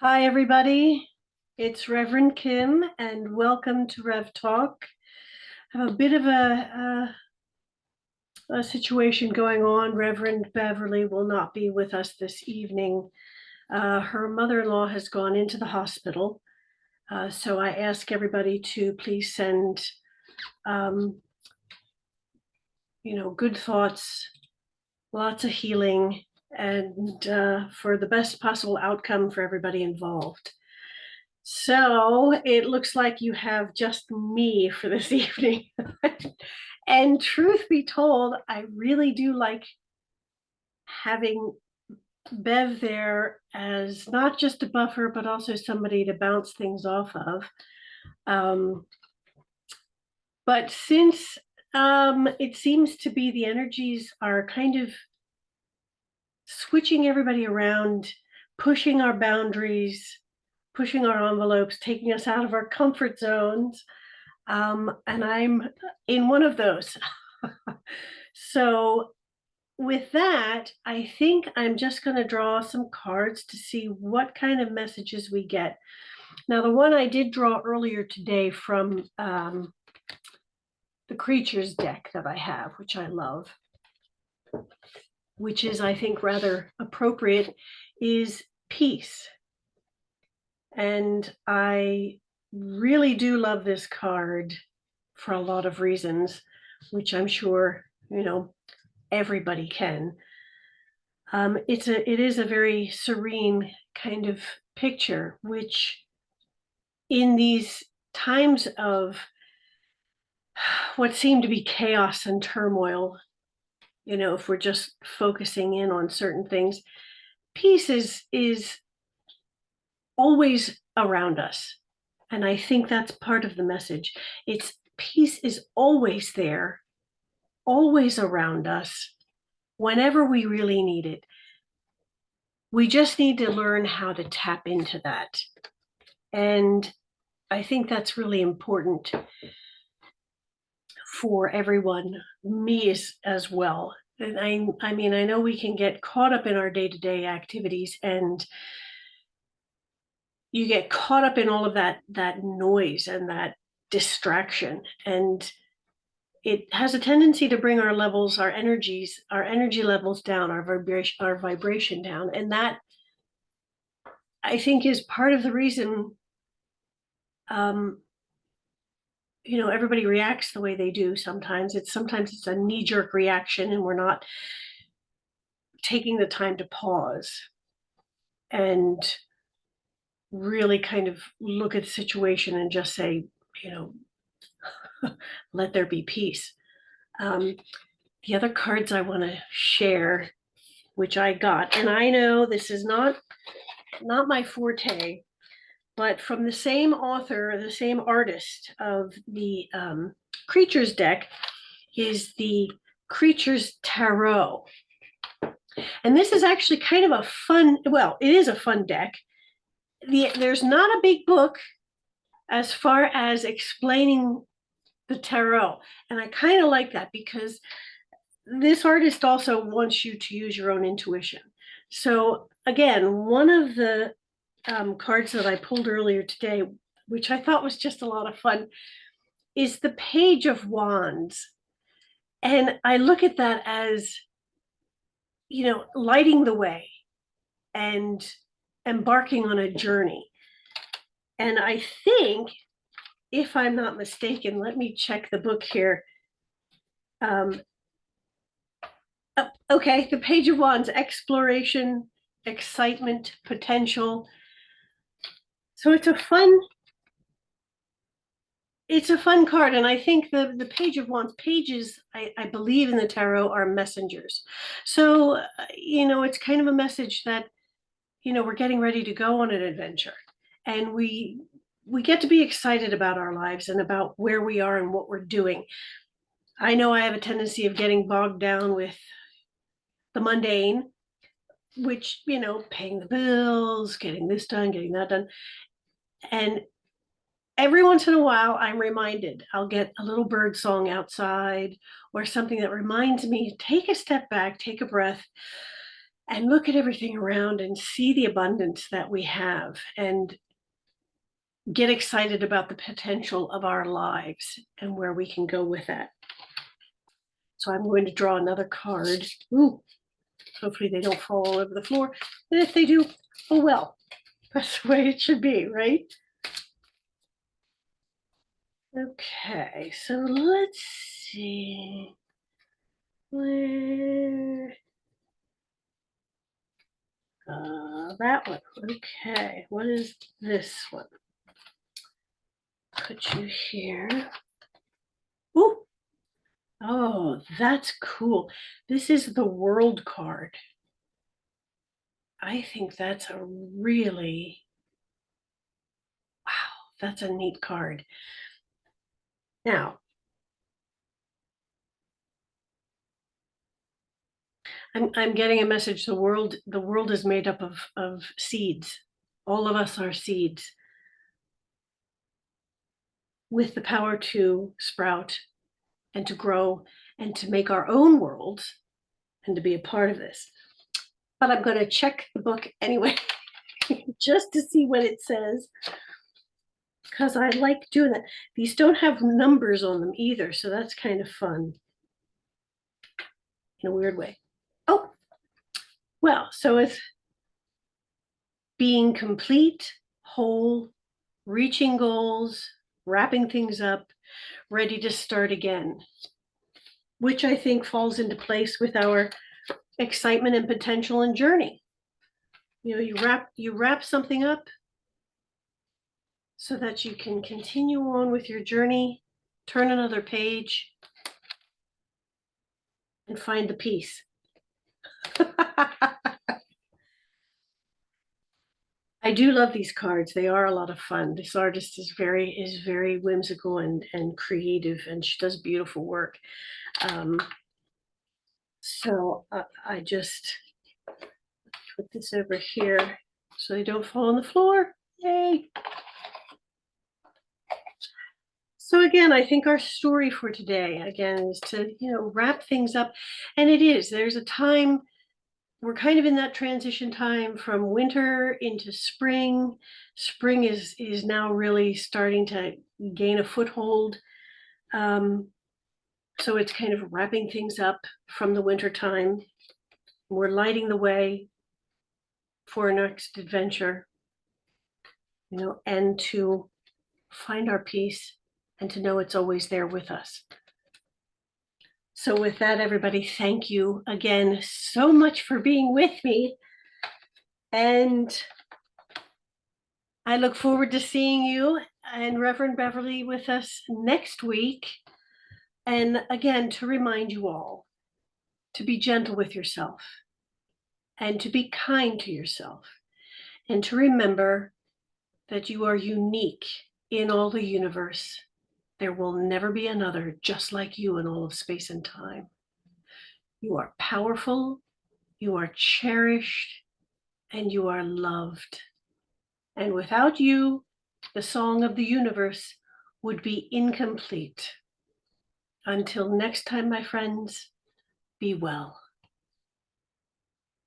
Hi, everybody. It's Reverend Kim, and welcome to Rev Talk. I have a bit of a situation going on. Reverend Beverly will not be with us this evening. Her mother-in-law has gone into the hospital, so I ask everybody to please send, um, good thoughts, lots of healing, and for the best possible outcome for everybody involved. So it looks like you have just me for this evening. And truth be told, I really do like having Bev there as not just a buffer, but also somebody to bounce things off of. But since it seems to be the energies are kind of switching everybody around, pushing our boundaries, pushing our envelopes, taking us out of our comfort zones. And I'm in one of those. So with that, I think I'm just going to draw some cards to see what kind of messages we get. Now, the one I did draw earlier today from the creatures deck that I have, which I love, which is, I think, rather appropriate, is peace. And I really do love this card for a lot of reasons, which I'm sure, everybody can. It is a very serene kind of picture, which in these times of what seem to be chaos and turmoil, if we're just focusing in on certain things, peace is always around us. And I think that's part of the message. It's peace is always there, always around us, whenever we really need it. We just need to learn how to tap into that. And I think that's really important for everyone, me as well. And I mean, I know we can get caught up in our day-to-day activities, and you get caught up in all of that noise and that distraction, and it has a tendency to bring our energy levels down, our vibration down, and that I think is part of the reason everybody reacts the way they do. Sometimes it's a knee-jerk reaction, and we're not taking the time to pause and really kind of look at the situation and just say, let there be peace. The other cards I want to share, which I got, and I know this is not my forte, but from the same author, the same artist of the Creatures deck, is the Creatures Tarot. And this is actually kind of a fun, well, it is a fun deck. There's not a big book as far as explaining the tarot. And I kind of like that because this artist also wants you to use your own intuition. So again, one of the cards that I pulled earlier today, which I thought was just a lot of fun, is the Page of Wands. And I look at that as, lighting the way and embarking on a journey. And I think, if I'm not mistaken, let me check the book here. Okay, the Page of Wands, exploration, excitement, potential. So it's a fun card. And I think the Page of Wands, pages, I believe in the tarot, are messengers. So, it's kind of a message that, we're getting ready to go on an adventure. And we get to be excited about our lives and about where we are and what we're doing. I know I have a tendency of getting bogged down with the mundane, which, paying the bills, getting this done, getting that done. And every once in a while, I'm reminded, I'll get a little bird song outside or something that reminds me, take a step back, take a breath, and look at everything around and see the abundance that we have and get excited about the potential of our lives and where we can go with that. So I'm going to draw another card. Ooh, hopefully they don't fall all over the floor. And if they do, oh well, that's the way it should be, right? Okay, so let's see. Where? That one. Okay, what is this one? Put you here. Ooh. Oh, that's cool. This is the World card. I think that's a really, wow, that's a neat card. Now, I'm getting a message. The world is made up of seeds. All of us are seeds with the power to sprout and to grow and to make our own worlds and to be a part of this. But I'm going to check the book anyway, just to see what it says, because I like doing that. These don't have numbers on them either, so that's kind of fun in a weird way. Oh, well, so it's being complete, whole, reaching goals, wrapping things up, ready to start again, which I think falls into place with our excitement and potential and journey. You know, you wrap something up so that you can continue on with your journey, turn another page, and find the peace. I do love these cards. They are a lot of fun. This artist is very whimsical and creative, and she does beautiful work. So I just put this over here so they don't fall on the floor. Yay! So again, I think our story for today, again, is to, wrap things up. And it is, there's a time, we're kind of in that transition time from winter into spring. Spring is now really starting to gain a foothold. So it's kind of wrapping things up from the winter time. We're lighting the way for our next adventure, and to find our peace and to know it's always there with us. So with that, everybody, thank you again so much for being with me. And I look forward to seeing you and Reverend Beverly with us next week. And again, to remind you all to be gentle with yourself and to be kind to yourself and to remember that you are unique in all the universe. There will never be another just like you in all of space and time. You are powerful, you are cherished, and you are loved. And without you, the song of the universe would be incomplete. Until next time, my friends, be well.